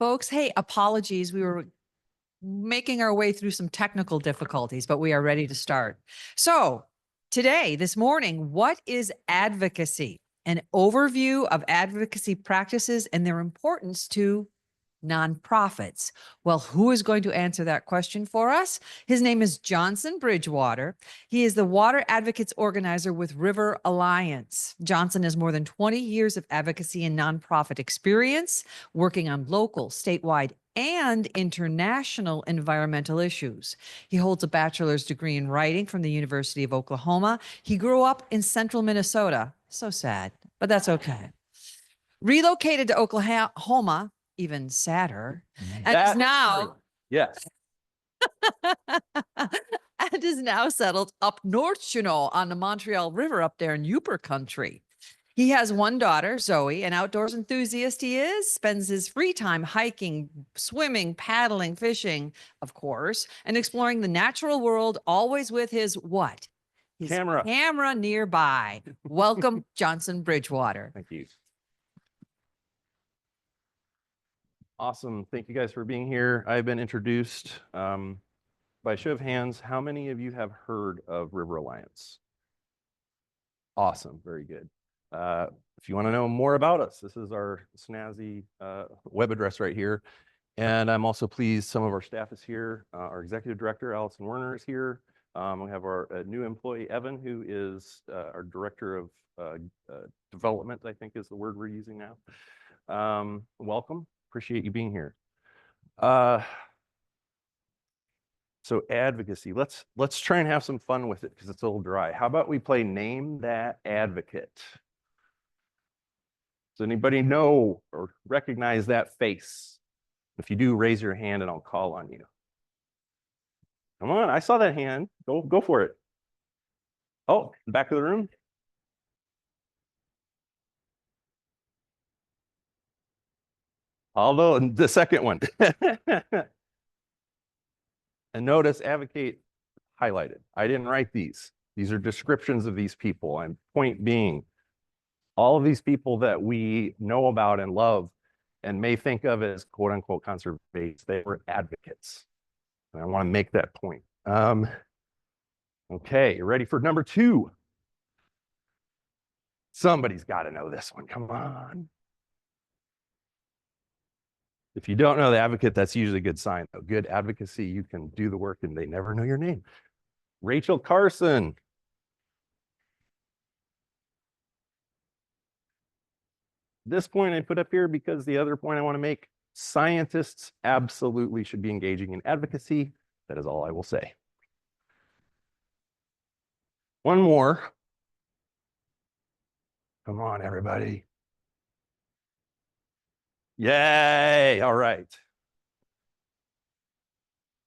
Folks, hey, apologies. We were making our way through some technical difficulties, but we are ready to start. So, today, this morning, what is advocacy? An overview of advocacy practices and their importance to nonprofits. Well, who is going to answer that question for us? His name is Johnson Bridgwater. He is the Water Advocates Organizer with River Alliance. Johnson has more than 20 years of advocacy and nonprofit experience, working on local, statewide, and international environmental issues. He holds a bachelor's degree in writing from the University of Oklahoma. He grew up in central Minnesota. So sad, but that's okay. Relocated to Oklahoma, even sadder, and is now yes. and is now settled up north, on the Montreal River up there in Yooper country. He has one daughter, Zoe, an outdoors enthusiast he is, spends his free time hiking, swimming, paddling, fishing, of course, and exploring the natural world, always with his what? His camera nearby. Welcome, Johnson Bridgwater. Thank you. Awesome. Thank you guys for being here. I've been introduced. By show of hands, how many of you have heard of River Alliance? Awesome. Very good. If you want to know more about us, this is our snazzy web address right here. And I'm also pleased some of our staff is here. Our executive director, Allison Werner, is here. We have our new employee, Evan, who is our director of development, I think is the word we're using now. Welcome. Appreciate you being here. So advocacy, let's try and have some fun with it because it's a little dry. How about we play Name That Advocate? Does anybody know or recognize that face? If you do, raise your hand and I'll call on you. Come on, I saw that hand. Go for it. Oh, back of the room. Although the second one. And notice advocate highlighted. I didn't write these. These are descriptions of these people. And point being, all of these people that we know about and love and may think of as quote unquote conservationists, they were advocates. And I want to make that point. Okay, you ready for number 2? Somebody's got to know this one. Come on. If you don't know the advocate, that's usually a good sign. Good advocacy, you can do the work and they never know your name. Rachel Carson. This point I put up here because the other point I want to make, scientists absolutely should be engaging in advocacy. That is all I will say. One more. Come on, everybody. Yay, all right.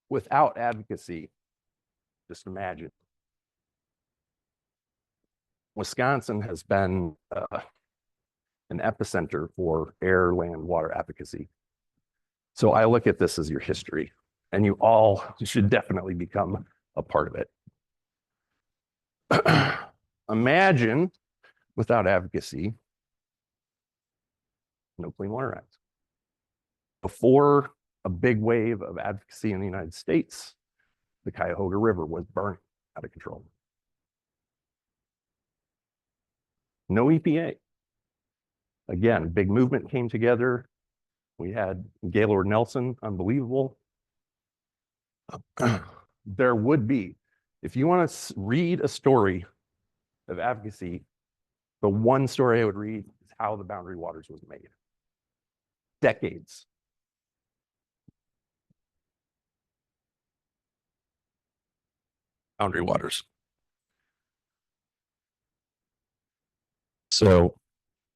Without advocacy, just imagine. Wisconsin has been an epicenter for air, land, water advocacy. So I look at this as your history, and you all should definitely become a part of it. Imagine without advocacy, no Clean Water Act. Before a big wave of advocacy in the United States, the Cuyahoga River was burning out of control. No EPA. Again, big movement came together. We had Gaylord Nelson, unbelievable. There would be If you want to read a story of advocacy, the one story I would read is how the Boundary Waters was made. Decades. Boundary Waters. So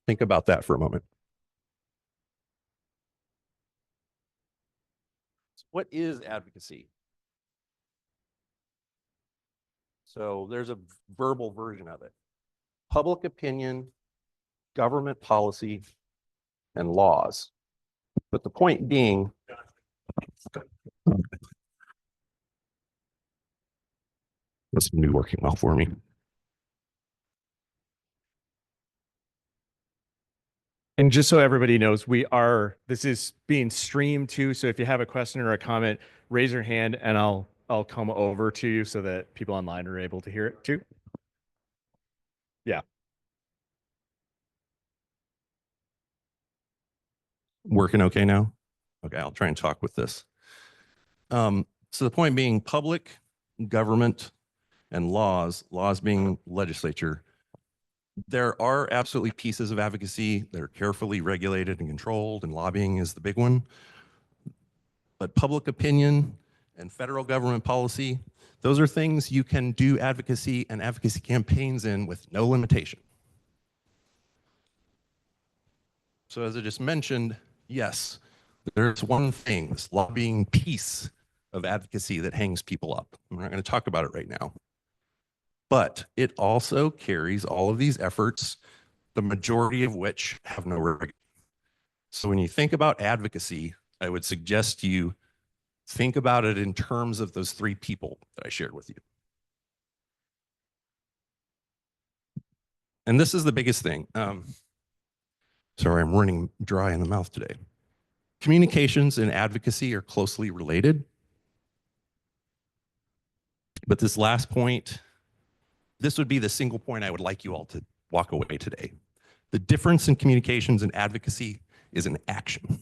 think about that for a moment. What is advocacy? So there's a verbal version of it. Public opinion, government policy, and laws. But the point being, this is new working well for me. And just so everybody knows, this is being streamed too. So if you have a question or a comment, raise your hand and I'll come over to you so that people online are able to hear it too. Yeah. Working okay now? Okay, I'll try and talk with this. So the point being, public, government, and laws being legislature, there are absolutely pieces of advocacy that are carefully regulated and controlled, and lobbying is the big one. But public opinion and federal government policy, those are things you can do advocacy and advocacy campaigns in with no limitation. So as I just mentioned, yes, there's one thing, this lobbying piece of advocacy that hangs people up. We're not going to talk about it right now. But it also carries all of these efforts, the majority of which have no regulation. So when you think about advocacy, I would suggest you think about it in terms of those three people that I shared with you. And this is the biggest thing. Sorry, I'm running dry in the mouth today. Communications and advocacy are closely related. But this last point, this would be the single point I would like you all to walk away today. The difference in communications and advocacy is an action.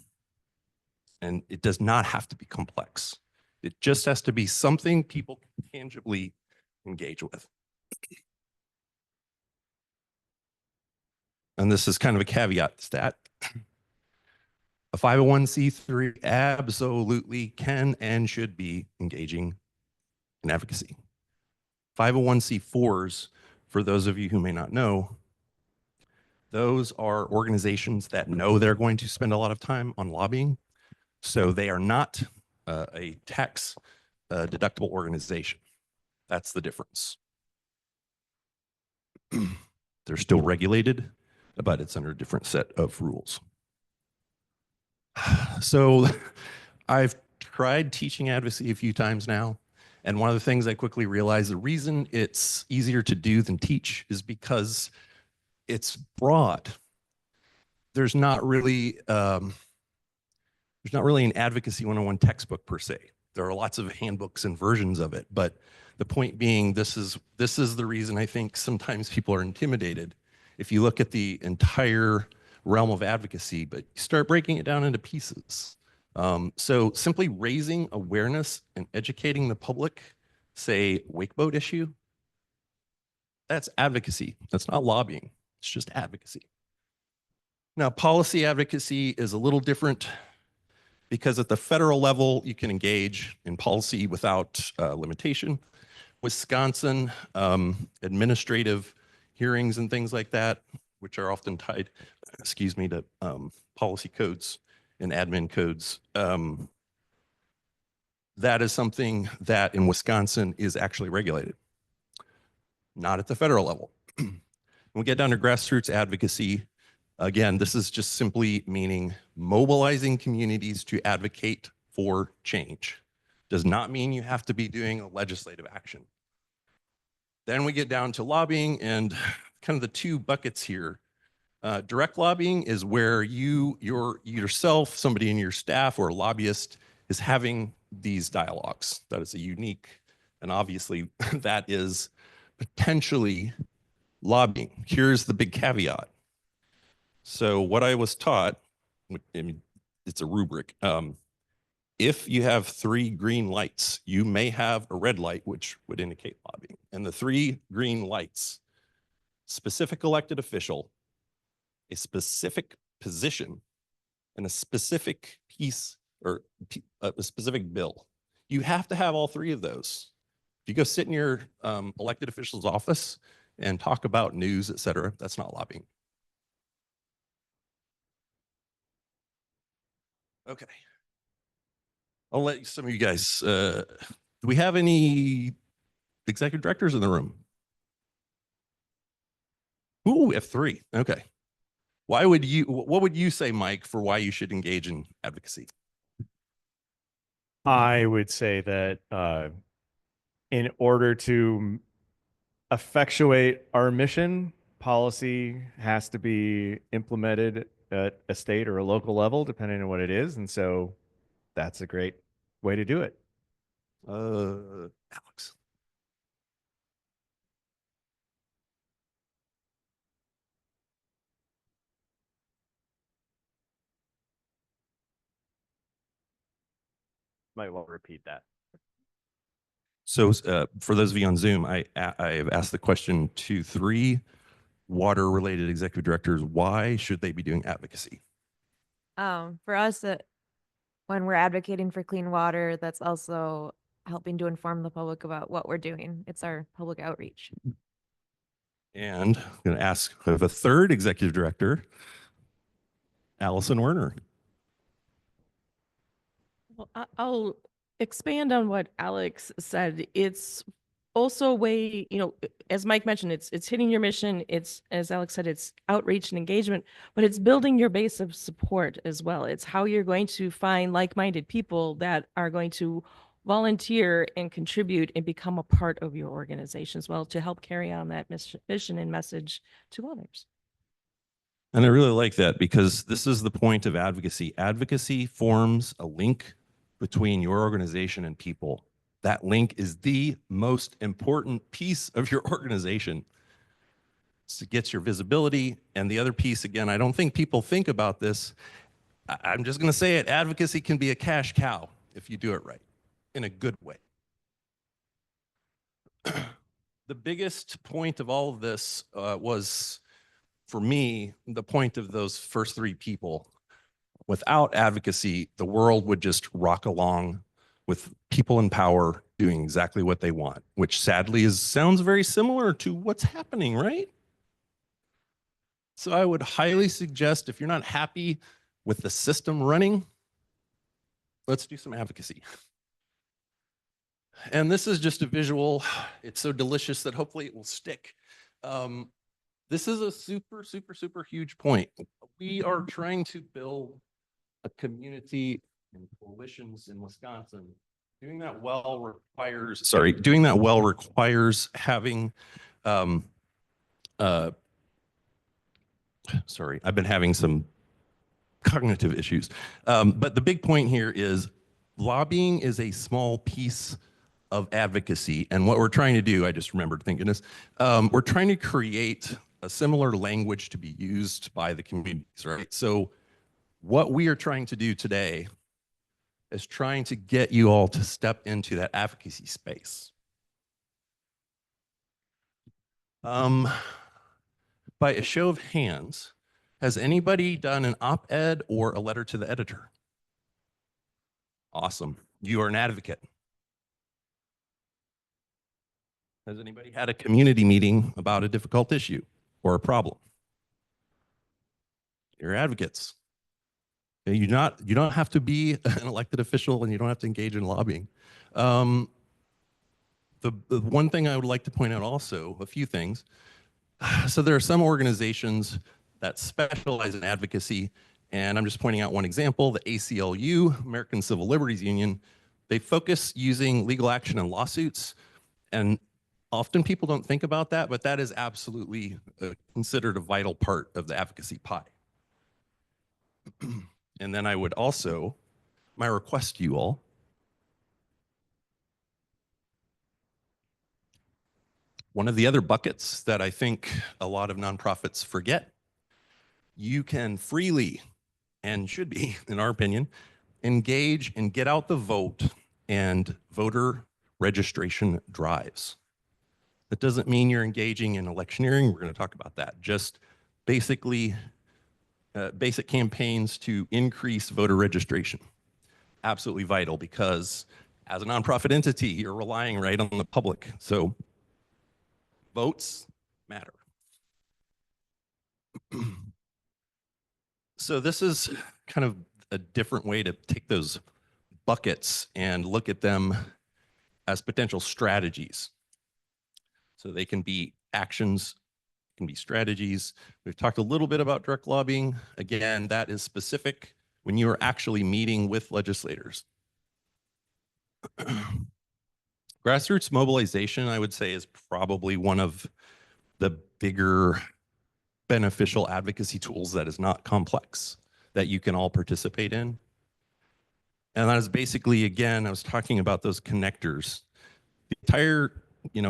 And it does not have to be complex. It just has to be something people can tangibly engage with. And this is kind of a caveat stat. A 501c3 absolutely can and should be engaging in advocacy. 501c4s, for those of you who may not know, those are organizations that know they're going to spend a lot of time on lobbying. So they are not a tax deductible organization. That's the difference. They're still regulated, but it's under a different set of rules. So I've tried teaching advocacy a few times now. And one of the things I quickly realized, the reason it's easier to do than teach is because it's broad. There's not really an advocacy 101 textbook per se. There are lots of handbooks and versions of it, but the point being, this is the reason I think sometimes people are intimidated. If you look at the entire realm of advocacy, but you start breaking it down into pieces. So simply raising awareness and educating the public, say wake boat issue, that's advocacy. That's not lobbying. It's just advocacy. Now, policy advocacy is a little different because at the federal level, you can engage in policy without limitation. Wisconsin, administrative hearings and things like that, which are often tied, to policy codes and admin codes. That is something that in Wisconsin is actually regulated, not at the federal level. When we get down to grassroots advocacy, again, this is just simply meaning mobilizing communities to advocate for change. Does not mean you have to be doing a legislative action. Then we get down to lobbying and kind of the two buckets here. Direct lobbying is where you yourself, somebody in your staff or a lobbyist is having these dialogues. That is a unique, and obviously that is potentially lobbying. Here's the big caveat. So what I was taught, I mean, it's a rubric. If you have 3 green lights, you may have a red light, which would indicate lobbying. And the 3 green lights, specific elected official, a specific position, and a specific piece or a specific bill. You have to have all 3 of those. If you go sit in your elected official's office and talk about news, et cetera, that's not lobbying. Okay. I'll let some of you guys, do we have any executive directors in the room? Ooh, we have 3. Okay. What would you say, Mike, for why you should engage in advocacy? I would say that in order to effectuate our mission, policy has to be implemented at a state or a local level, depending on what it is. And so that's a great way to do it. Alex. Might well repeat that. So for those of you on Zoom, I have asked the question to 3 water-related executive directors. Why should they be doing advocacy? For us, when we're advocating for clean water, that's also helping to inform the public about what we're doing. It's our public outreach. And I'm going to ask of a 3rd executive director, Allison Werner. Well, I'll expand on what Alex said. It's also a way, as Mike mentioned, it's hitting your mission. It's, as Alex said, it's outreach and engagement, but it's building your base of support as well. It's how you're going to find like-minded people that are going to volunteer and contribute and become a part of your organization as well to help carry on that mission and message to others. And I really like that because this is the point of advocacy. Advocacy forms a link between your organization and people. That link is the most important piece of your organization. It gets your visibility. And the other piece, again, I don't think people think about this. I'm just going to say it. Advocacy can be a cash cow if you do it right, in a good way. The biggest point of all of this was, for me, the point of those first 3 people. Without advocacy, the world would just rock along with people in power doing exactly what they want, which sadly sounds very similar to what's happening, right? So I would highly suggest, if you're not happy with the system running, let's do some advocacy. And this is just a visual. It's so delicious that hopefully it will stick. This is a super, super, super huge point. We are trying to build a community and coalitions in Wisconsin. Doing that well requires having, sorry, I've been having some cognitive issues. But the big point here is lobbying is a small piece of advocacy. And what we're trying to do, I just remembered thinking this, we're trying to create a similar language to be used by the communities, right? So what we are trying to do today is trying to get you all to step into that advocacy space. By a show of hands, has anybody done an op-ed or a letter to the editor? Awesome. You are an advocate. Has anybody had a community meeting about a difficult issue or a problem? You're advocates. You don't have to be an elected official and you don't have to engage in lobbying. The one thing I would like to point out also, a few things. So there are some organizations that specialize in advocacy, and I'm just pointing out one example, the ACLU, American Civil Liberties Union. They focus using legal action and lawsuits, and often people don't think about that, but that is absolutely considered a vital part of the advocacy pie. And then I would also, my request to you all, one of the other buckets that I think a lot of nonprofits forget, you can freely, and should be, in our opinion, engage and get out the vote and voter registration drives. That doesn't mean you're engaging in electioneering. We're going to talk about that. Just basically basic campaigns to increase voter registration. Absolutely vital, because as a nonprofit entity, you're relying right on the public. So votes matter. So this is kind of a different way to take those buckets and look at them as potential strategies. So they can be actions, can be strategies. We've talked a little bit about direct lobbying. Again, that is specific when you are actually meeting with legislators. Grassroots mobilization, I would say, is probably one of the bigger beneficial advocacy tools that is not complex, that you can all participate in. And that is basically, again, I was talking about those connectors. The entire,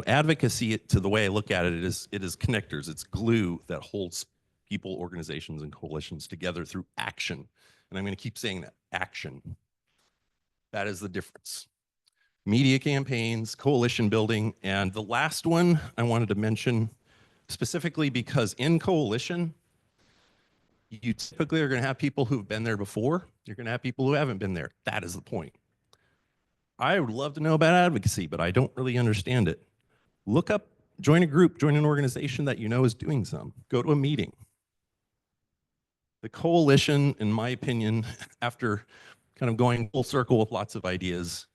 advocacy, to the way I look at it, it is connectors. It's glue that holds people, organizations, and coalitions together through action. And I'm going to keep saying that, action. That is the difference. Media campaigns, coalition building, and the last one I wanted to mention specifically because in coalition, you typically are going to have people who've been there before. You're going to have people who haven't been there. That is the point. I would love to know about advocacy, but I don't really understand it. Look up, join a group, join an organization that you know is doing some. Go to a meeting. The coalition, in my opinion, after kind of going full circle with lots of ideas,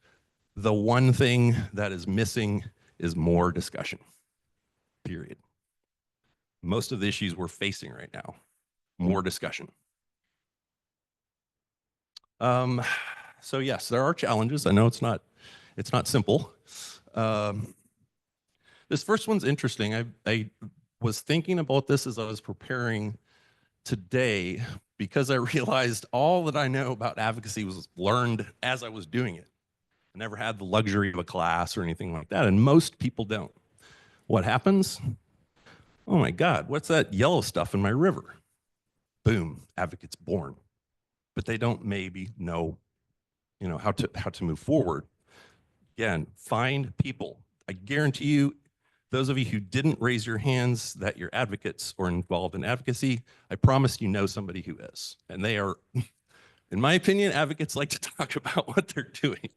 the one thing that is missing is more discussion, period. Most of the issues we're facing right now, more discussion. So yes, there are challenges. I know it's not simple. This first one's interesting. I was thinking about this as I was preparing today because I realized all that I know about advocacy was learned as I was doing it. I never had the luxury of a class or anything like that, and most people don't. What happens? Oh my God, what's that yellow stuff in my river? Boom, advocate's born. But they don't maybe know, how to move forward. Again, find people. I guarantee you, those of you who didn't raise your hands that you're advocates or involved in advocacy, I promise you know somebody who is. And they are, in my opinion, advocates like to talk about what they're doing.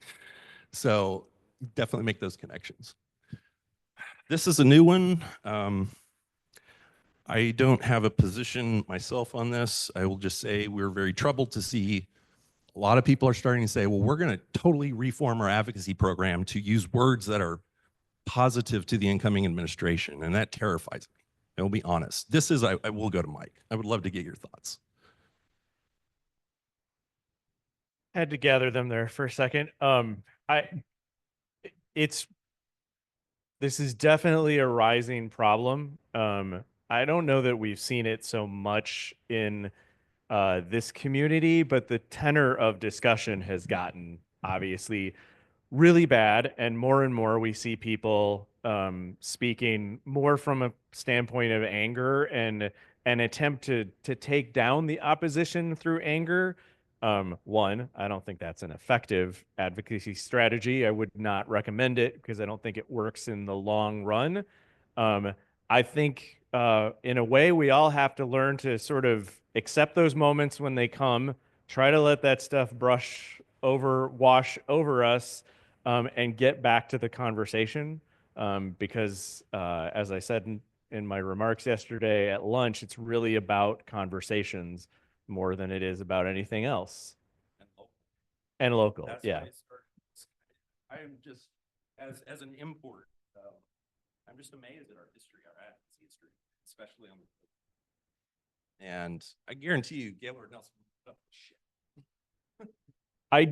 So definitely make those connections. This is a new one. I don't have a position myself on this. I will just say we're very troubled to see a lot of people are starting to say, well, we're going to totally reform our advocacy program to use words that are positive to the incoming administration. And that terrifies me. I will be honest. This is, I will go to Mike. I would love to get your thoughts. Had to gather them there for a second. This is definitely a rising problem. I don't know that we've seen it so much in this community, but the tenor of discussion has gotten obviously really bad, and more we see people speaking more from a standpoint of anger and an attempt to take down the opposition through anger. One, I don't think that's an effective advocacy strategy. I would not recommend it because I don't think it works in the long run. I think in a way we all have to learn to sort of accept those moments when they come, try to let that stuff wash over us, and get back to the conversation. Because as I said in my remarks yesterday at lunch, it's really about conversations more than it is about anything else. And local, That's yeah. why it started. I am just, as an import, I'm just amazed at our history, our advocacy history, especially on the. And I guarantee you, Gaylord Nelson. Oh, shit. I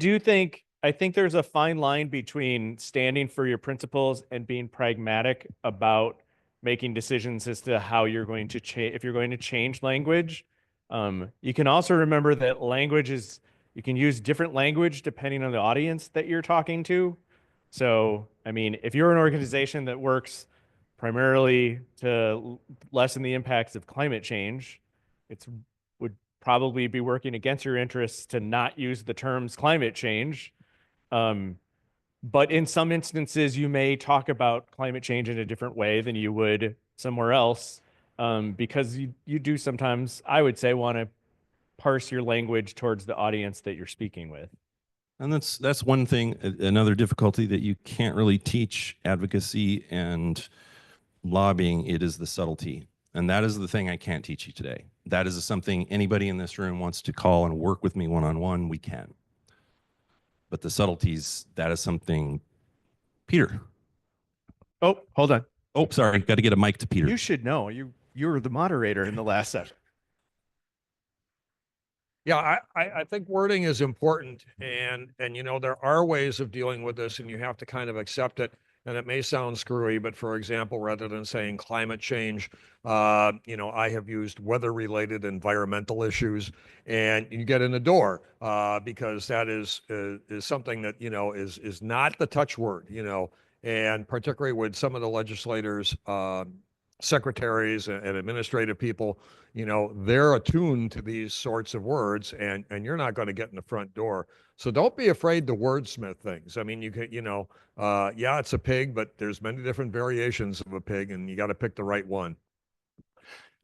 think there's a fine line between standing for your principles and being pragmatic about making decisions as to how you're going to change, if you're going to change language. You can also remember that you can use different language depending on the audience that you're talking to. So, I mean, if you're an organization that works primarily to lessen the impacts of climate change, would probably be working against your interests to not use the terms climate change. But in some instances, you may talk about climate change in a different way than you would somewhere else, because you do sometimes, I would say, want to parse your language towards the audience that you're speaking with. And that's one thing, another difficulty that you can't really teach advocacy and lobbying. It is the subtlety. And that is the thing I can't teach you today. That is something anybody in this room wants to call and work with me one-on-one, we can. But the subtleties, that is something, Peter. Oh, hold on. Oh, sorry, got to get a mic to Peter. You should know. You were the moderator in the last session. Yeah, I think wording is important, and you know, there are ways of dealing with this, and you have to kind of accept it. And it may sound screwy, but for example, rather than saying climate change, you know, I have used weather-related environmental issues, and you get in the door because that is something that, you know, is not the touch word, you know, and particularly with some of the legislators, secretaries and administrative people, you know, they're attuned to these sorts of words, and you're not going to get in the front door. So don't be afraid to wordsmith things. I mean, you can, you know, yeah, it's a pig, but there's many different variations of a pig, and you got to pick the right one.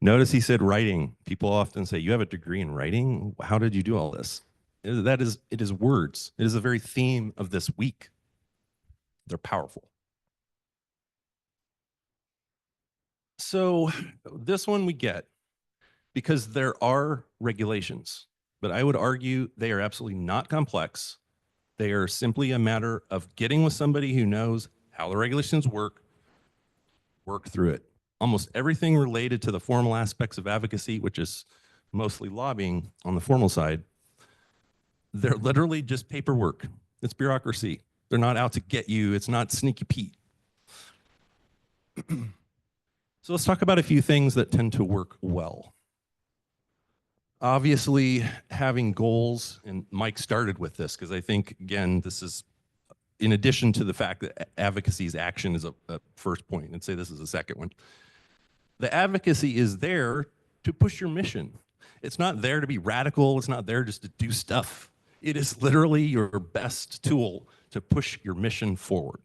Notice he said writing. People often say, you have a degree in writing? How did you do all this? It is words. It is the very theme of this week. They're powerful. So this one we get because there are regulations, but I would argue they are absolutely not complex. They are simply a matter of getting with somebody who knows how the regulations work through it. Almost everything related to the formal aspects of advocacy, which is mostly lobbying on the formal side, they're literally just paperwork. It's bureaucracy. They're not out to get you. It's not sneaky Pete. So let's talk about a few things that tend to work well. Obviously, having goals, and Mike started with this because I think, again, this is in addition to the fact that advocacy's action is a first point, and say this is a second one. The advocacy is there to push your mission. It's not there to be radical. It's not there just to do stuff. It is literally your best tool to push your mission forward.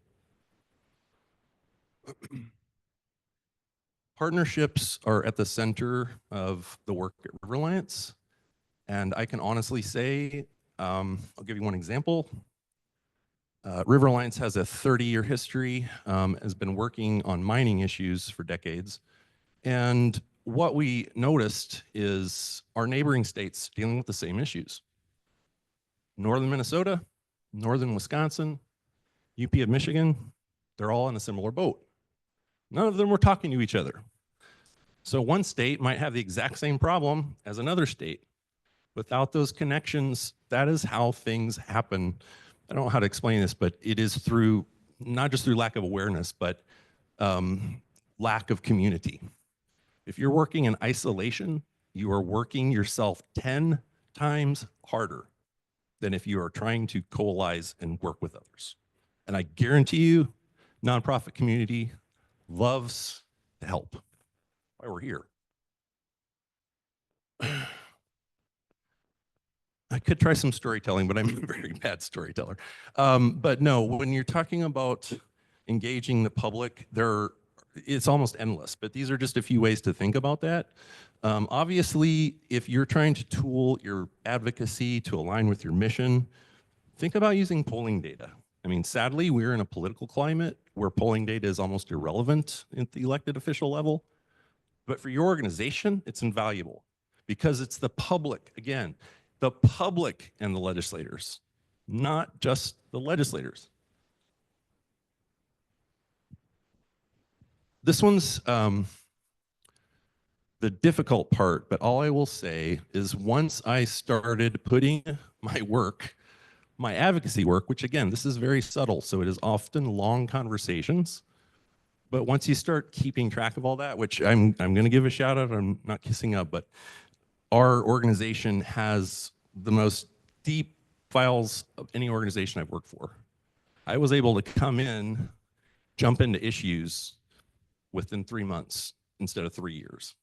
Partnerships are at the center of the work at River Alliance. And I can honestly say, I'll give you one example. River Alliance has a 30-year history, has been working on mining issues for decades. And what we noticed is our neighboring states dealing with the same issues. Northern Minnesota, northern Wisconsin, UP of Michigan, they're all in a similar boat. None of them were talking to each other. So one state might have the exact same problem as another state. Without those connections, that is how things happen. I don't know how to explain this, but it is through, not just through lack of awareness, but lack of community. If you're working in isolation, you are working yourself 10 times harder than if you are trying to coalesce and work with others. And I guarantee you, nonprofit community loves to help. Why we're here. I could try some storytelling, but I'm a very bad storyteller. But no, when you're talking about engaging the public, it's almost endless, but these are just a few ways to think about that. Obviously, if you're trying to tool your advocacy to align with your mission, think about using polling data. I mean, sadly, we're in a political climate where polling data is almost irrelevant at the elected official level. But for your organization, it's invaluable because it's the public, again, the public and the legislators, not just the legislators. This one's the difficult part, but all I will say is once I started putting my work, my advocacy work, which again, this is very subtle, so it is often long conversations. But once you start keeping track of all that, which I'm going to give a shout out, I'm not kissing up, but our organization has the most deep files of any organization I've worked for. I was able to come in, jump into issues within 3 months instead of 3 years.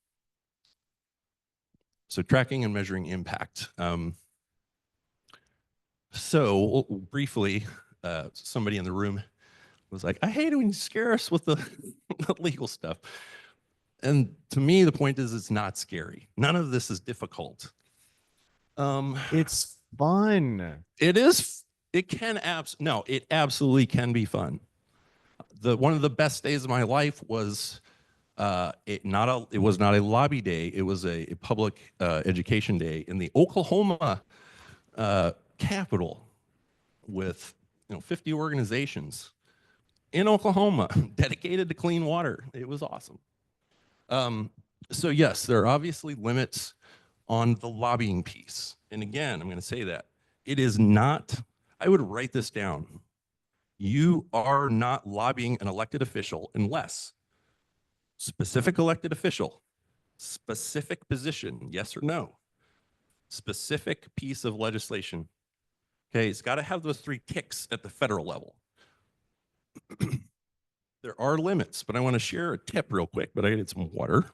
So tracking and measuring impact. So briefly, somebody in the room was like, I hate it when you scare us with the, the legal stuff. And to me, the point is it's not scary. None of this is difficult. It's fun. It is, it can no, it absolutely can be fun. One of the best days of my life was it was not a lobby day. It was a public education day in the Oklahoma Capitol with 50 organizations in Oklahoma dedicated to clean water. It was awesome. So yes, there are obviously limits on the lobbying piece. And again, I'm going to say that it is not, I would write this down. You are not lobbying an elected official unless specific elected official, specific position, yes or no, specific piece of legislation. Okay, it's got to have those 3 ticks at the federal level. There are limits, but I want to share a tip real quick, but I needed some water.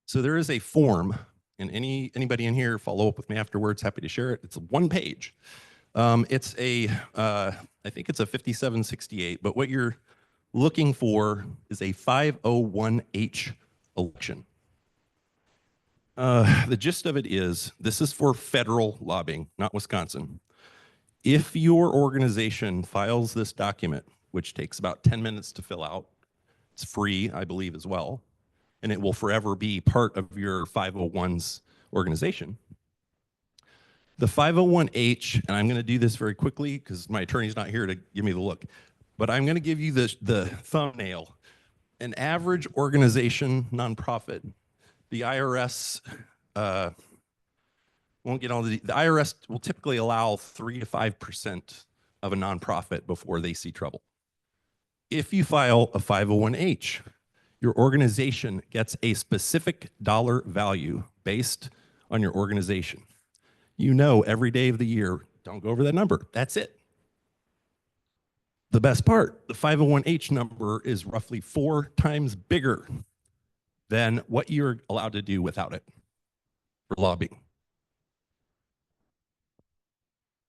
So there is a form, and anybody in here follow up with me afterwards, happy to share it. It's 1 page. It's I think it's a 5768, but what you're looking for is a 501H election. The gist of it is, this is for federal lobbying, not Wisconsin. If your organization files this document, which takes about 10 minutes to fill out, it's free, I believe, as well, and it will forever be part of your 501's organization. The 501H, and I'm going to do this very quickly because my attorney's not here to give me the look, but I'm going to give you the thumbnail. An average organization, nonprofit, the IRS won't get all the IRS will typically allow 3 to 5% of a nonprofit before they see trouble. If you file a 501H, your organization gets a specific dollar value based on your organization. You know, every day of the year, don't go over that number. That's it. The best part, the 501H number is roughly 4 times bigger than what you're allowed to do without it for lobbying.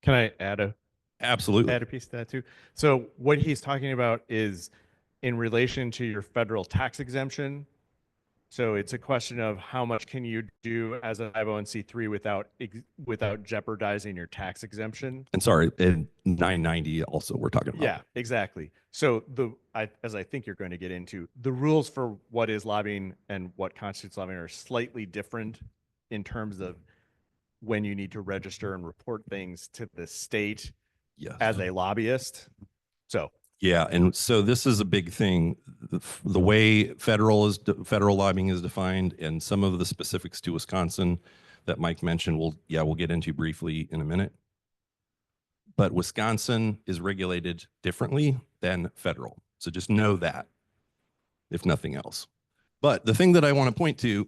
Can I add Absolutely. a piece to that too? So what he's talking about is in relation to your federal tax exemption. So it's a question of how much can you do as a 501c3 without jeopardizing your tax exemption. And sorry, in 990 also we're talking about. Yeah, exactly. So as I think you're going to get into, the rules for what is lobbying and what constitutes lobbying are slightly different in terms of when you need to register and report things to the state Yes. as a lobbyist. So yeah, and so this is a big thing. The way federal lobbying is defined, and some of the specifics to Wisconsin that Mike mentioned, we'll get into briefly in a minute. But Wisconsin is regulated differently than federal, so just know that, if nothing else. But the thing that I want to point to,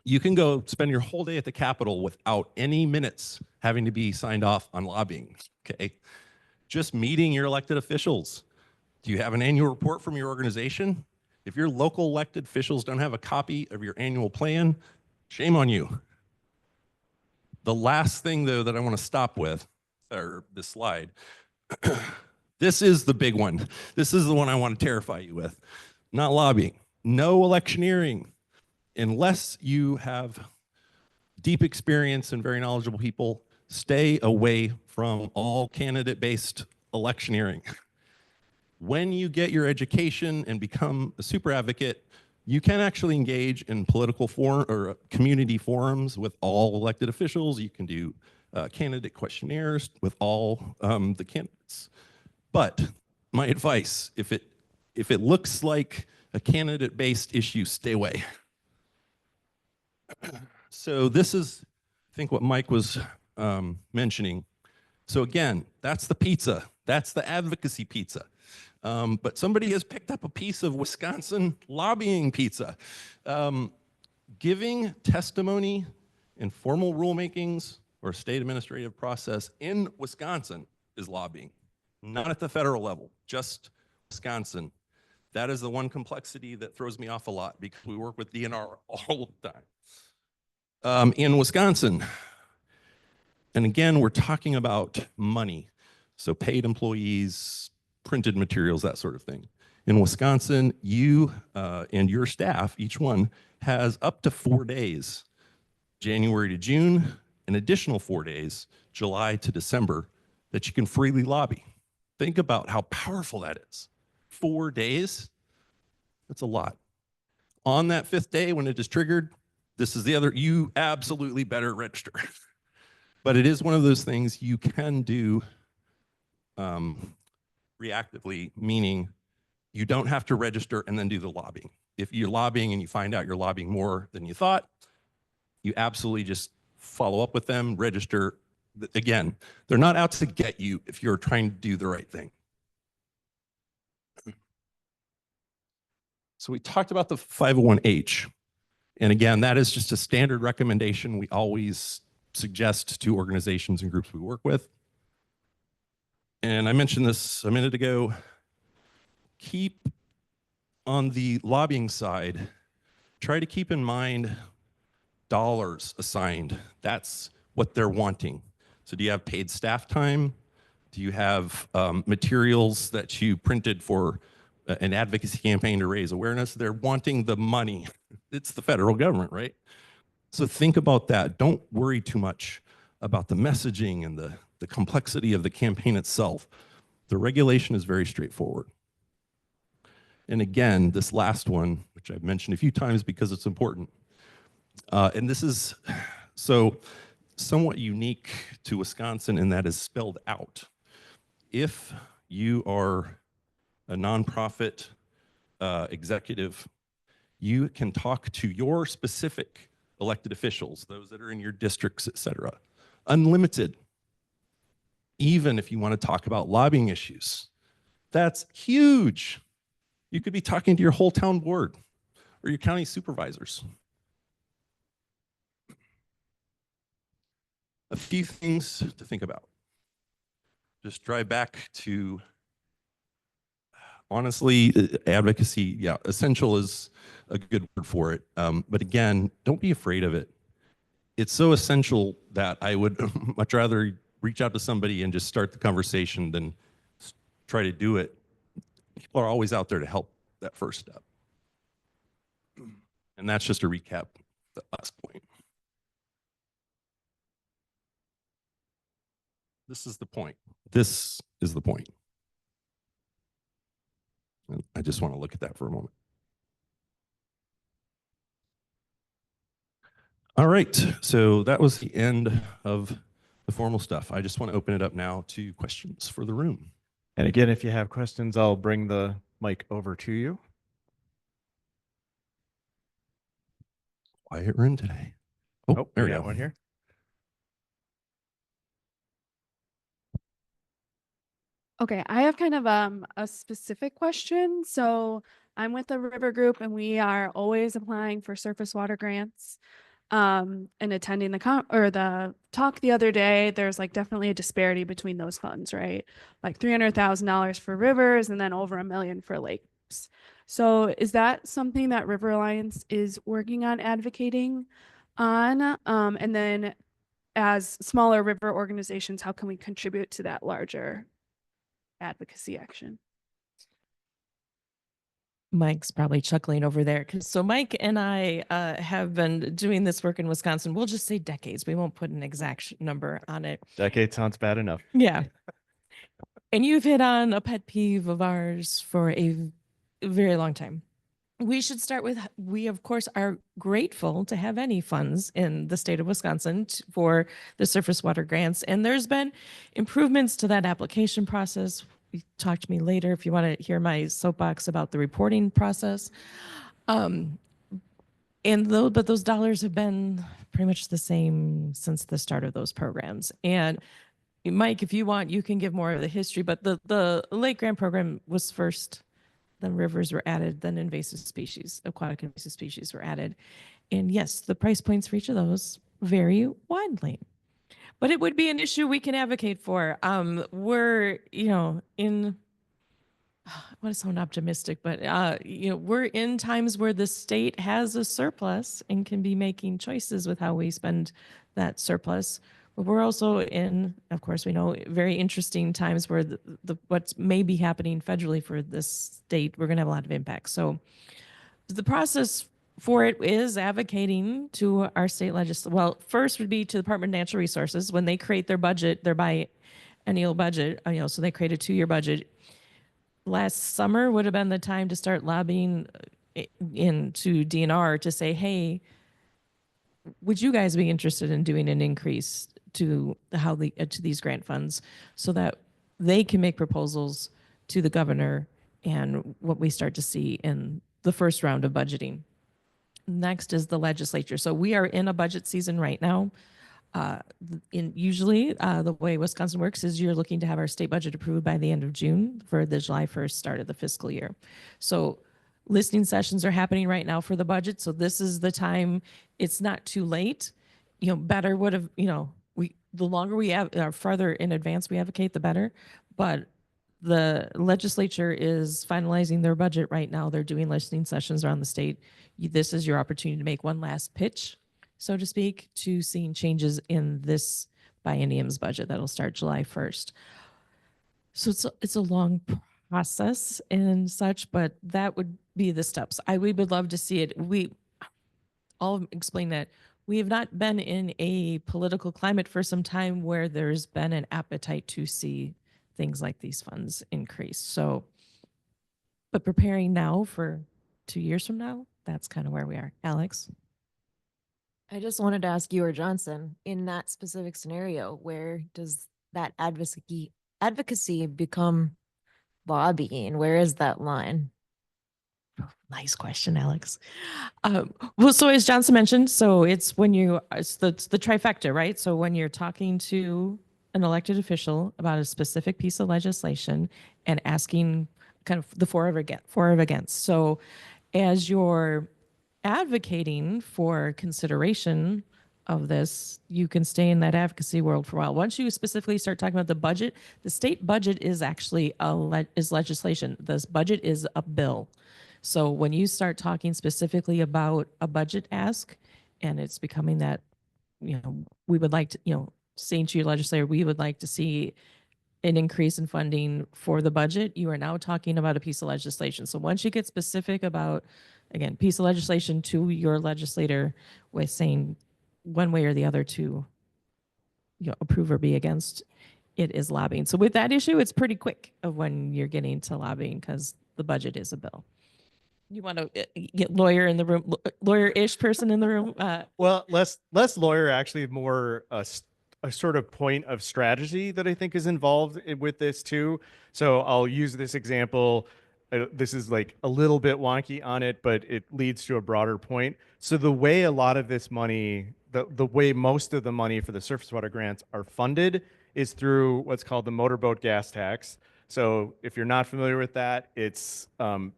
you can go spend your whole day at the Capitol without any minutes having to be signed off on lobbying. Okay. Just meeting your elected officials. Do you have an annual report from your organization? If your local elected officials don't have a copy of your annual plan, shame on you. The last thing, though, that I want to stop with, or this slide, this is the big one. This is the one I want to terrify you with. Not lobbying. No electioneering. Unless you have deep experience and very knowledgeable people, stay away from all candidate-based electioneering. When you get your education and become a super advocate, you can actually engage in political forum or community forums with all elected officials. You can do candidate questionnaires with all the candidates. But my advice, if it looks like a candidate-based issue, stay away. So this is, I think, what Mike was mentioning. So again, that's the pizza. That's the advocacy pizza. But somebody has picked up a piece of Wisconsin lobbying pizza. Giving testimony in formal rulemakings or state administrative process in Wisconsin is lobbying. not at the federal level, just Wisconsin. That is the one complexity that throws me off a lot because we work with DNR all the time. In Wisconsin, and again, we're talking about money. So paid employees, printed materials, that sort of thing. In Wisconsin, you and your staff, each one, has up to 4 days, January to June, an additional 4 days, July to December, that you can freely lobby. Think about how powerful that is. 4 days, that's a lot. On that 5th day, when it is triggered, this is the other, you absolutely better register. But it is one of those things you can do reactively, meaning you don't have to register and then do the lobbying. If you're lobbying and you find out you're lobbying more than you thought, you absolutely just follow up with them, register. Again, they're not out to get you if you're trying to do the right thing. So we talked about the 501H. And again, that is just a standard recommendation we always suggest to organizations and groups we work with. And I mentioned this a minute ago. Keep on the lobbying side, try to keep in mind dollars assigned. That's what they're wanting. So do you have paid staff time? Do you have materials that you printed for an advocacy campaign to raise awareness? They're wanting the money. It's the federal government, right? So think about that. Don't worry too much about the messaging and the complexity of the campaign itself. The regulation is very straightforward. And again, this last one, which I've mentioned a few times because it's important, and this is so somewhat unique to Wisconsin, and that is spelled out. If you are a nonprofit executive, you can talk to your specific elected officials, those that are in your districts, et cetera, unlimited, even if you want to talk about lobbying issues. That's huge. You could be talking to your whole town board or your county supervisors. A few things to think about. Just drive back to, honestly, advocacy. Yeah, essential is a good word for it. But again, don't be afraid of it. It's so essential that I would much rather reach out to somebody and just start the conversation than try to do it. People are always out there to help that first step. And that's just a recap, the last point. This is the point. This is the point. And I just want to look at that for a moment. All right, so that was the end of the formal stuff. I just want to open it up now to questions for the room. And again, if you have questions, I'll bring the mic over to you. Quiet room today. Oh, there we got go. one here. Okay, I have kind of a specific question. So I'm with the River Group and we are always applying for surface water grants. And attending the talk the other day, there's like definitely a disparity between those funds, right? Like $300,000 for rivers and then over $1 million for lakes. So is that something that River Alliance is working on advocating on? And then as smaller river organizations, how can we contribute to that larger advocacy action? Mike's probably chuckling over there. So Mike and I have been doing this work in Wisconsin. We'll just say decades. We won't put an exact number on it. Decade sounds bad enough. Yeah. And you've hit on a pet peeve of ours for a very long time. We should start with, we of course are grateful to have any funds in the state of Wisconsin for the surface water grants. And there's been improvements to that application process. You talk to me later if you want to hear my soapbox about the reporting process. But those dollars have been pretty much the same since the start of those programs. And Mike, if you want, you can give more of the history, but the lake grant program was first, then rivers were added, then invasive species, aquatic invasive species were added. And yes, the price points for each of those vary widely. but it would be an issue we can advocate for. We're, in I want to sound optimistic, but we're in times where the state has a surplus and can be making choices with how we spend that surplus. But we're also in, of course, we know very interesting times where the what's may be happening federally for this state. We're going to have a lot of impact. So the process for it is advocating to our state legislature. Well, first would be to the Department of Natural Resources when they create their budget, their biennial budget. So they create a 2-year budget. Last summer would have been the time to start lobbying into DNR to say, hey, would you guys be interested in doing an increase to to these grant funds so that they can make proposals to the governor and what we start to see in the first round of budgeting. Next is the legislature. So we are in a budget season right now. Usually the way Wisconsin works is you're looking to have our state budget approved by the end of June for the July 1st start of the fiscal year. So listening sessions are happening right now for the budget. So this is the time. It's not too late. Better would have, the longer we have, farther in advance we advocate, the better. But the legislature is finalizing their budget right now. They're doing listening sessions around the state. This is your opportunity to make one last pitch, so to speak, to seeing changes in this biennium's budget that'll start July 1st. So it's a long process and such, but that would be the steps. We would love to see it. I'll explain that. We have not been in a political climate for some time where there's been an appetite to see things like these funds increase. So, but preparing now for 2 years from now, that's kind of where we are. Alex? I just wanted to ask you or Johnson, in that specific scenario, where does that advocacy become lobbying? Where is that line? Nice question, Alex. Well, so as Johnson mentioned, so it's when it's the trifecta, right? So when you're talking to an elected official about a specific piece of legislation and asking kind of the for or against. So as you're advocating for consideration of this, you can stay in that advocacy world for a while. Once you specifically start talking about the budget, the state budget is actually is legislation. This budget is a bill. So when you start talking specifically about a budget ask, and it's becoming that, we would like to, saying to your legislator, we would like to see an increase in funding for the budget, you are now talking about a piece of legislation. So once you get specific about, again, piece of legislation to your legislator with saying one way or the other to approve or be against, it is lobbying. So with that issue, it's pretty quick of when you're getting to lobbying because the budget is a bill. You want to get lawyer in the room, lawyer-ish person in the room? Well, less lawyer, actually more a sort of point of strategy that I think is involved with this too. So I'll use this example. This is like a little bit wonky on it, but it leads to a broader point. So the way a lot of this money, the way most of the money for the surface water grants are funded is through what's called the motorboat gas tax. So if you're not familiar with that, it's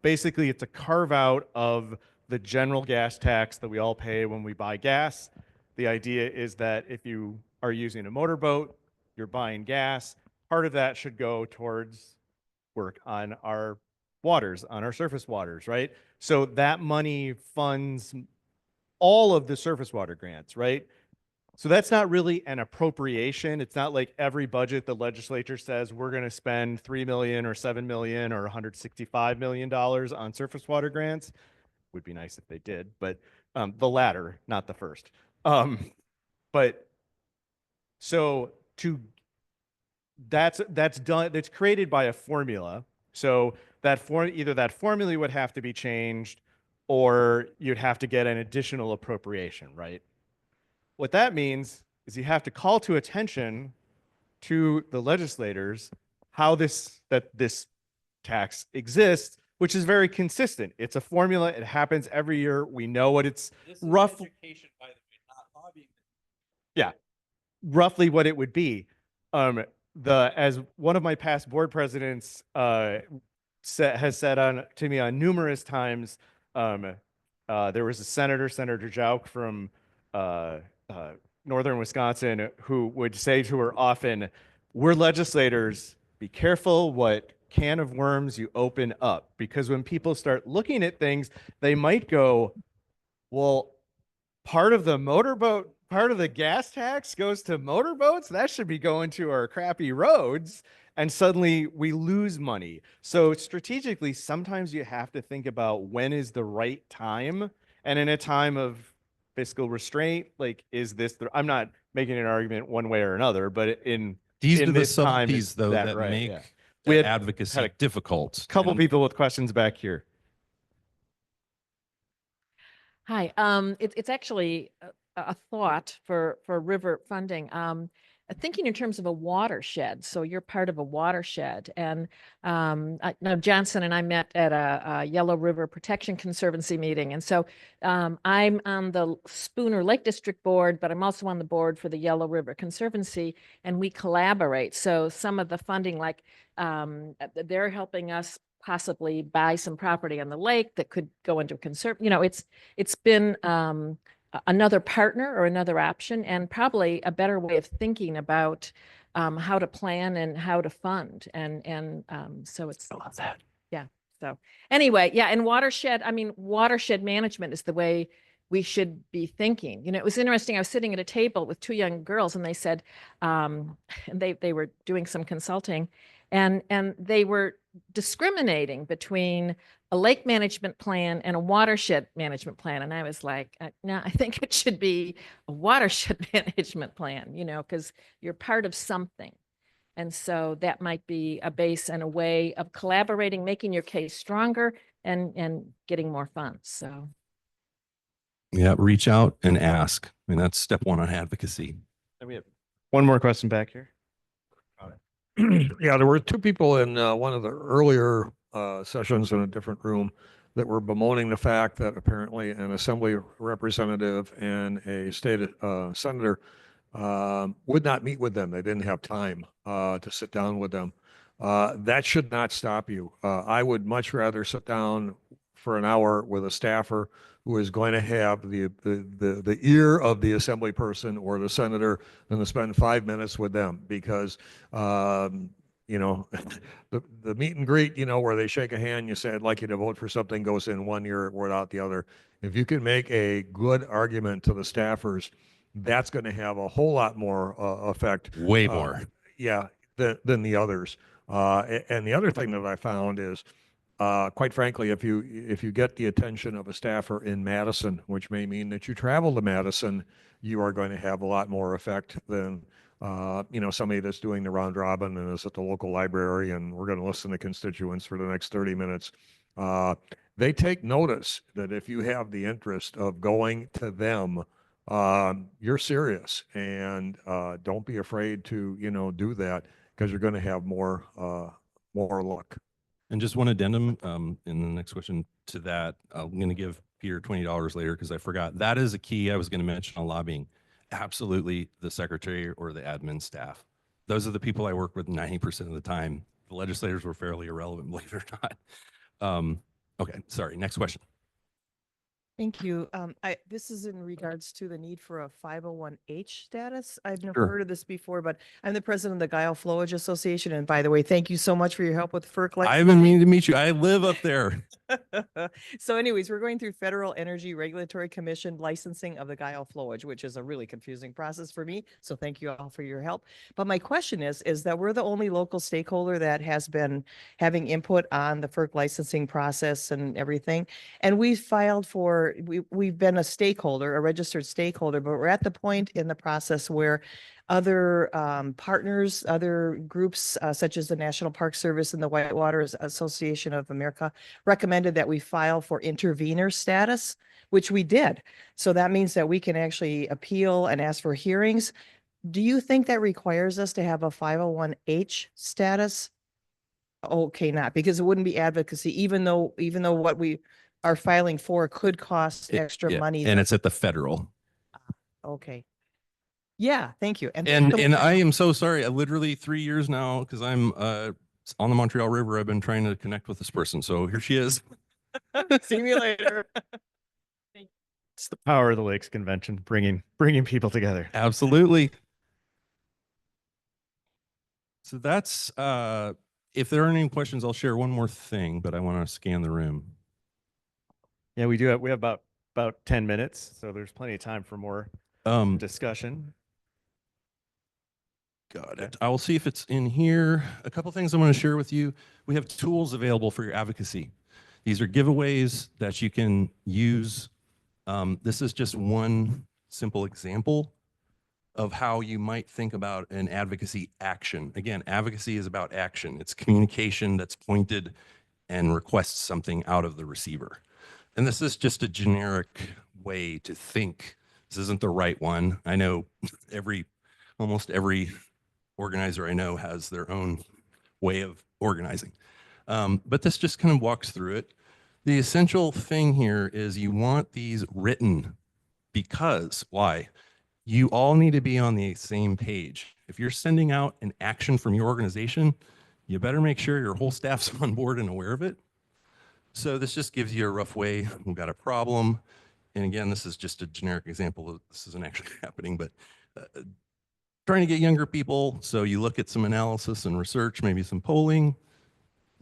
basically it's a carve out of the general gas tax that we all pay when we buy gas. The idea is that if you are using a motorboat, you're buying gas, part of that should go towards work on our waters, on our surface waters, right? So that money funds all of the surface water grants, right? So that's not really an appropriation. It's not like every budget the legislature says we're going to spend $3 million or $7 million or $165 million on surface water grants. Would be nice if they did, but the latter, not the first. But so that's done. That's created by a formula. So either that formula would have to be changed, or you'd have to get an additional appropriation, right? What that means is you have to call to attention to the legislators how this tax exists, which is very consistent. It's a formula. It happens every year. We know what it's roughly. Yeah, roughly what it would be. As one of my past board presidents has said to me on numerous times, there was a Senator Jauch from northern Wisconsin who would say to her often, we're legislators, be careful what can of worms you open up, because when people start looking at things, they might go, well, part of the motorboat, part of the gas tax goes to motorboats. That should be going to our crappy roads. And suddenly we lose money. So strategically, sometimes you have to think about when is the right time. And in a time of fiscal restraint, like, is this I'm not making an argument one way or another, but These in are the this time, subtleties, is though, that that right? make Yeah. We had advocacy a difficult. couple And people with questions back here. Hi, it's actually a thought for river funding. Thinking in terms of a watershed. So you're part of a watershed, and now Johnson and I met at a Yellow River Protection Conservancy meeting, and so I'm on the Spooner Lake District Board, but I'm also on the board for the Yellow River Conservancy, and we collaborate. So some of the funding, like they're helping us possibly buy some property on the lake that could go into a conserve. It's been another partner or another option, and probably a better way of thinking about how to plan and how to fund. And so it's. I love that. Yeah. So anyway, yeah. And watershed, I mean, watershed management is the way we should be thinking. It was interesting. I was sitting at a table with two young girls, and they said, and they were doing some consulting, and they were discriminating between a lake management plan and a watershed management plan. And I was like, no, I think it should be a watershed management plan, because you're part of something. And so that might be a base and a way of collaborating, making your case stronger, and getting more funds. So. yeah, reach out and ask. I mean, that's step one on advocacy. And we have one more question back here. Yeah, there were two people in one of the earlier sessions in a different room that were bemoaning the fact that apparently an assembly representative and a state senator would not meet with them. They didn't have time to sit down with them. That should not stop you. I would much rather sit down for an hour with a staffer who is going to have the ear of the assembly person or the senator than to spend 5 minutes with them, because the meet and greet, where they shake a hand, you say, I'd like you to vote for something, goes in one ear, word out the other. If you can make a good argument to the staffers, that's going to have a whole lot more effect. Way more. Yeah, than the others. And the other thing that I found is, quite frankly, if you get the attention of a staffer in Madison, which may mean that you travel to Madison, you are going to have a lot more effect than somebody that's doing the round robin and is at the local library, and we're going to listen to constituents for the next 30 minutes. They take notice that if you have the interest of going to them, you're serious, and don't be afraid to do that, because you're going to have more luck. And just one addendum in the next question to that, I'm going to give Peter $20 later because I forgot. That is a key I was going to mention on lobbying. Absolutely, the secretary or the admin staff. Those are the people I work with 90% of the time. The legislators were fairly irrelevant, believe it or not. Okay, sorry. Next question. Thank you. This is in regards to the need for a 501H status. I've never Sure. heard of this before, but I'm the president of the Guile Flowage Association. And by the way, thank you so much for your help with FERC. I've been meaning to meet you. I live up there. So anyways, we're going through Federal Energy Regulatory Commission licensing of the Guile Flowage, which is a really confusing process for me. So thank you all for your help. But my question is that we're the only local stakeholder that has been having input on the FERC licensing process and everything. And we filed for, we've been a stakeholder, a registered stakeholder, but we're at the point in the process where other partners, other groups such as the National Park Service and the Whitewater Association of America recommended that we file for intervenor status, which we did. So that means that we can actually appeal and ask for hearings. Do you think that requires us to have a 501H status? Okay, not because it wouldn't be advocacy, even though what we are filing for could cost extra Yeah, money. and it's at the federal. Okay. Yeah, thank you. And I am so sorry. I literally 3 years now, because I'm on the Montreal River. I've been trying to connect with this person. So here she is. See you later. It's the power of the Lakes Convention, bringing people together. Absolutely. So that's, if there aren't any questions, I'll share one more thing, but I want to scan the room. Yeah, we have about 10 minutes, so there's plenty of time for more discussion. Got it. I will see if it's in here. A couple things I want to share with you. We have tools available for your advocacy. These are giveaways that you can use. This is just one simple example of how you might think about an advocacy action. Again, advocacy is about action. It's communication that's pointed and requests something out of the receiver. And this is just a generic way to think. This isn't the right one. I know almost every organizer I know has their own way of organizing. But this just kind of walks through it. The essential thing here is you want these written because, why? You all need to be on the same page. If you're sending out an action from your organization, you better make sure your whole staff's on board and aware of it. So this just gives you a rough way. We've got a problem. And again, this is just a generic example. This isn't actually happening, but trying to get younger people. So you look at some analysis and research, maybe some polling,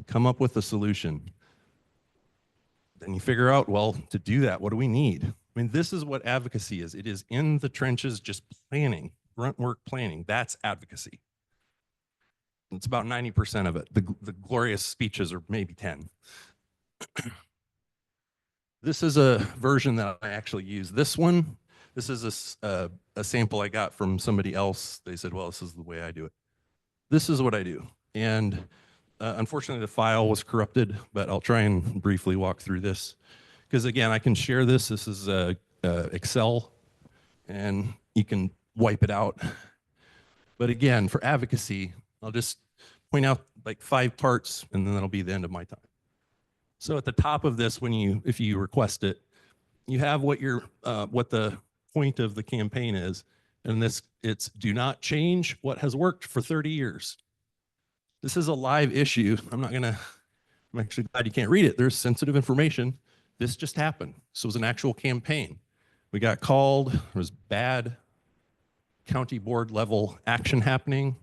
come up with a solution. Then you figure out, well, to do that, what do we need? I mean, this is what advocacy is. It is in the trenches, just planning, grunt work planning. That's advocacy. It's about 90% of it. The glorious speeches are maybe 10. This is a version that I actually use. This one, this is a sample I got from somebody else. They said, well, this is the way I do it. This is what I do. And unfortunately, the file was corrupted, but I'll try and briefly walk through this. Because again, I can share this. This is Excel, and you can wipe it out. But again, for advocacy, I'll just point out like 5 parts, and then that'll be the end of my time. So at the top of this, if you request it, you have what the point of the campaign is, and it's do not change what has worked for 30 years. This is a live issue. I'm actually glad you can't read it. There's sensitive information. This just happened. So it was an actual campaign. We got called. There was bad county board level action happening.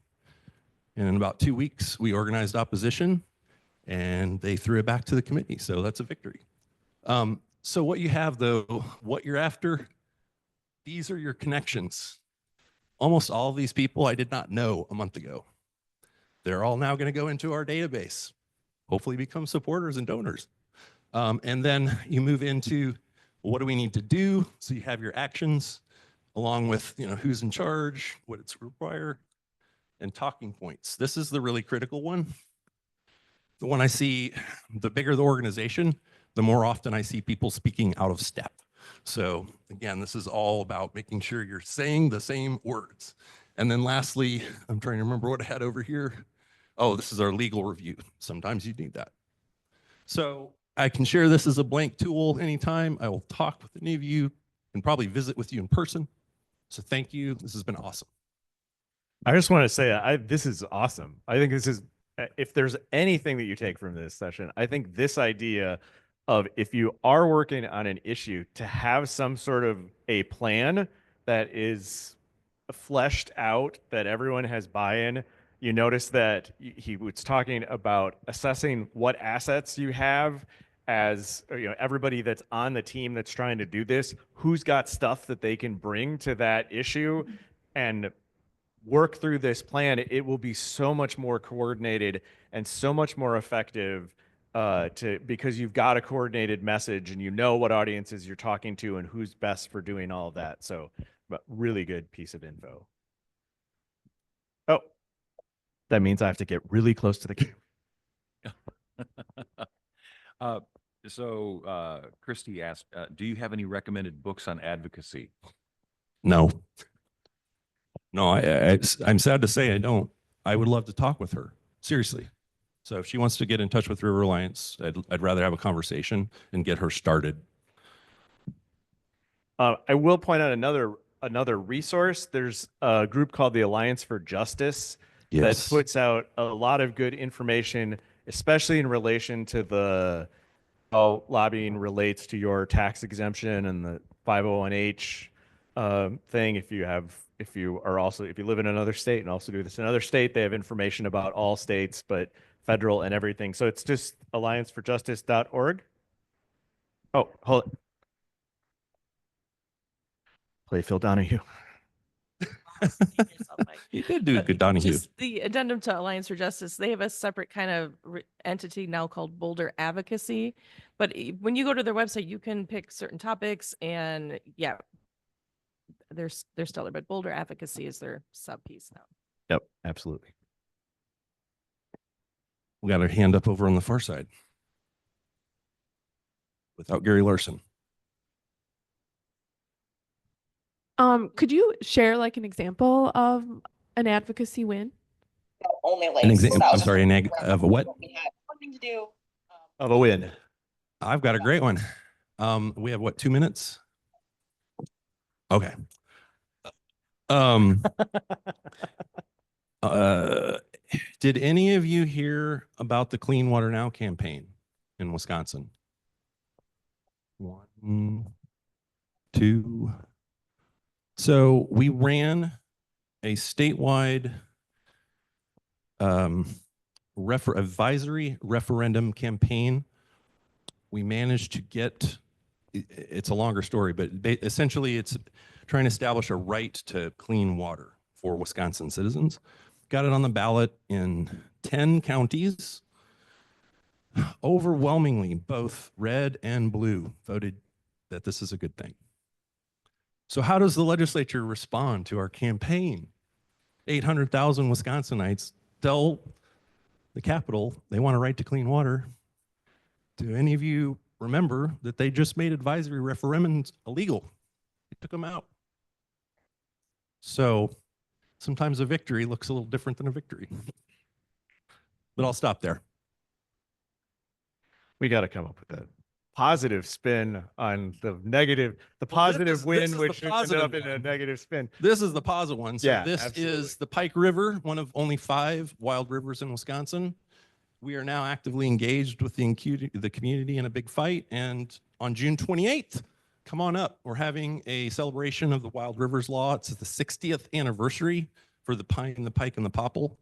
And in about 2 weeks, we organized opposition, and they threw it back to the committee. So that's a victory. So what you have, though, what you're after, these are your connections. Almost all of these people I did not know a month ago. They're all now going to go into our database, hopefully become supporters and donors. And then you move into what do we need to do? So you have your actions along with who's in charge, what it's required, and talking points. This is the really critical one. The one I see, the bigger the organization, the more often I see people speaking out of step. So again, this is all about making sure you're saying the same words. And then lastly, I'm trying to remember what I had over here. Oh, this is our legal review. Sometimes you need that. So I can share this as a blank tool anytime. I will talk with any of you and probably visit with you in person. So thank you. This has been awesome. I just want to say this is awesome. I think this is, if there's anything that you take from this session, I think this idea of if you are working on an issue to have some sort of a plan that is fleshed out, that everyone has buy-in. You notice that he was talking about assessing what assets you have as everybody that's on the team that's trying to do this, who's got stuff that they can bring to that issue and work through this plan. It will be so much more coordinated and so much more effective because you've got a coordinated message and you know what audiences you're talking to and who's best for doing all of that. So, but really good piece of info. Oh, that means I have to get really close to the camera. Christy asked, do you have any recommended books on advocacy? No, I'm sad to say I don't. I would love to talk with her, seriously. So if she wants to get in touch with River Alliance, I'd rather have a conversation and get her started. I will point out another resource. There's a group called the Alliance for Justice that puts out a lot of good information, especially in relation to how lobbying relates to your tax exemption and 501H thing. If you live in another state and also do this in another state, they have information about all states, but federal and everything. So it's just allianceforjustice.org. Oh, hold it. Play Phil Donahue. You did do a good Donahue. Just the addendum to Alliance for Justice, they have a separate kind of entity now called Boulder Advocacy. But when you go to their website, you can pick certain topics, and yeah, they're still there. But Boulder Advocacy is their sub piece now. Yep, absolutely. We got a hand up over on the far side without Gary Larson. Could you share like an example of an advocacy win? An example, I'm sorry, of a what? Of a win. I've got a great one. We have what, 2 minutes? Okay. Did any of you hear about the Clean Water Now campaign in Wisconsin? 1, 2. So we ran a statewide advisory referendum campaign. We managed to get, it's a longer story, but essentially it's trying to establish a right to clean water for Wisconsin citizens. Got it on the ballot in 10 counties. Overwhelmingly, both red and blue voted that this is a good thing. So how does the legislature respond to our campaign? 800,000 Wisconsinites tell the Capitol they want a right to clean water. Do any of you remember that they just made advisory referendums illegal? They took them out. So sometimes a victory looks a little different than a victory. But I'll stop there. We got to come up with a positive spin on the negative, the positive win, which ended up in a negative spin. This is the positive one. So Yeah, this absolutely. is the Pike River, one of only 5 wild rivers in Wisconsin. We are now actively engaged with the community in a big fight. And on June 28th, come on up. We're having a celebration of the Wild Rivers Law. It's the 60th anniversary for the pine, the pike, and the popple.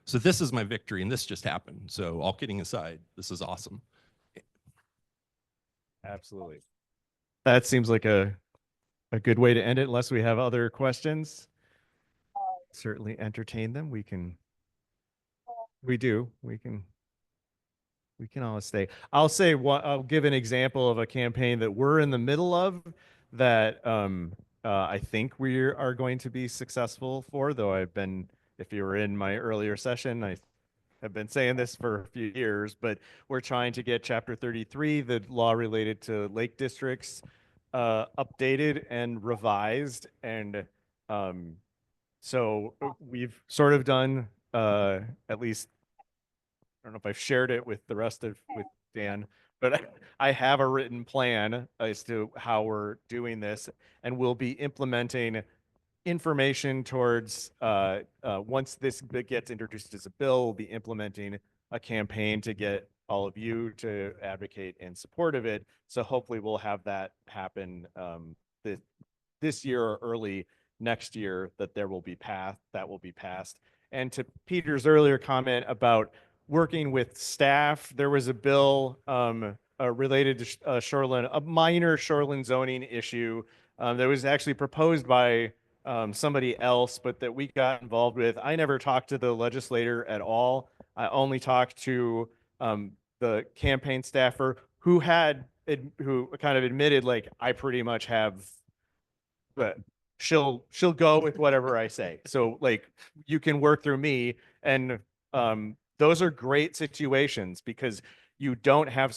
So this is my victory, and this just happened. So all kidding aside, this is awesome. Absolutely. That seems like a good way to end it, unless we have other questions. Certainly entertain them. We can always stay. I'll give an example of a campaign that we're in the middle of that I think we are going to be successful for, though if you were in my earlier session, I have been saying this for a few years, but we're trying to get Chapter 33, the law related to lake districts, updated and revised. And so we've sort of done, at least, I don't know if I've shared it with the rest with Dan, but I have a written plan as to how we're doing this, and we'll be implementing information towards once this gets introduced as a bill, we'll be implementing a campaign to get all of you to advocate in support of it. So hopefully we'll have that happen this year or early next year, that will be passed. And to Peter's earlier comment about working with staff, there was a bill related to shoreline, a minor shoreline zoning issue that was actually proposed by somebody else, but that we got involved with. I never talked to the legislator at all. I only talked to the campaign staffer who kind of admitted, like, I pretty much have, but she'll go with whatever I say. So like, you can work through me. And those are great situations because you don't have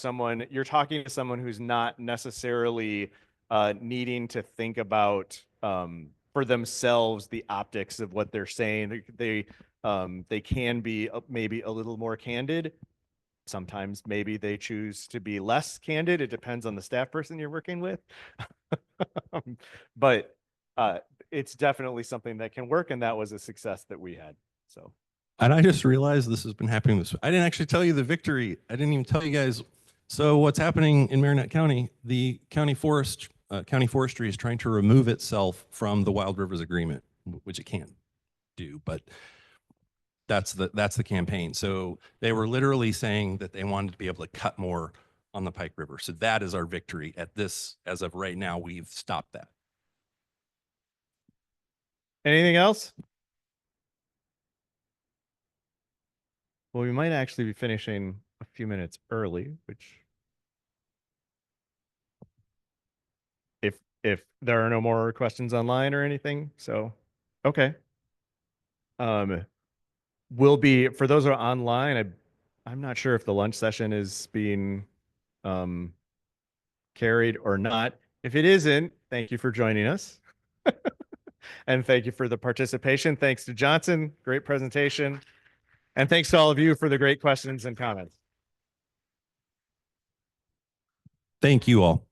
you're talking to someone who's not necessarily needing to think about for themselves the optics of what they're saying. They can be maybe a little more candid. Sometimes maybe they choose to be less candid. It depends on the staff person you're working with. But it's definitely something that can work, and that was a success that we had. So. And I just realized this has been happening I didn't actually tell you the victory. I didn't even tell you guys. So what's happening in Marinette County, the county forest county forestry is trying to remove itself from the Wild Rivers Agreement, which it can't do, but that's the campaign. So they were literally saying that they wanted to be able to cut more on the Pike River. So that is our victory as of right now, we've stopped that. Anything else? Well, we might actually be finishing a few minutes early, which if there are no more questions online or anything. So, okay. Will be for those who are online. I'm not sure if the lunch session is being carried or not. If it isn't, thank you for joining us. And thank you for the participation. Thanks to Johnson, great presentation. And thanks to all of you for the great questions and comments. Thank you all.